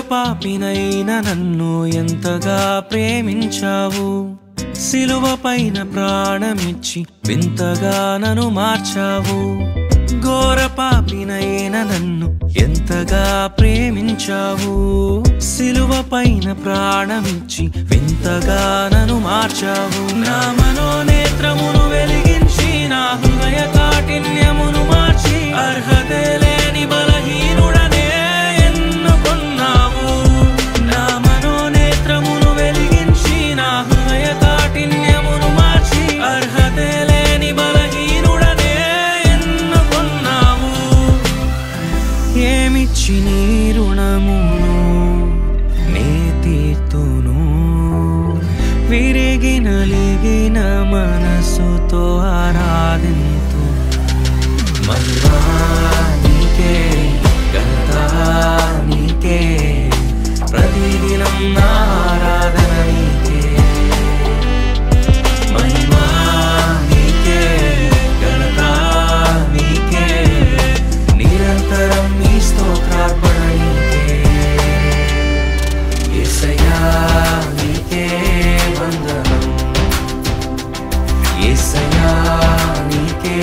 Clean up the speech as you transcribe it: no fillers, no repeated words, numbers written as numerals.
పాపినైన నన్ను ఎంతగా ప్రేమించావు సిలువ పైన ప్రాణమిచ్చి వింతగా నన్ను మార్చావు ఘోర పాపినైన నన్ను ఎంతగా ప్రేమించావు సిలువ పైన ప్రాణమిచ్చి వింతగా నన్ను మార్చావు నా మనోనేత్రమును వెలిగించి నా హృదయ కాఠిన్యమును మార్చి అర్హతే లేని బలహీనుడనే ఎన్నుకున్నావు నా మనోనేత్రమును వెలిగించి నా హృదయ కాఠిన్యమును మార్చి అర్హతే లేని బలహీనుడనే ఎన్నుకున్నావు ఏమిచ్చి నీ రుణమును నే తీర్తును విరిగి నలిగిన మనసుతో ఆరాధింతు మహిమా నీకే ఘనత నీకే ప్రతిదినం నా ఆరాధన నీకే మహిమా నీకే ఘనత నీకే నిరంతరం నీ స్తోత్రార్పణ నీకే యేసయ్యా నీకే వందనం యేసయ్యా నీకే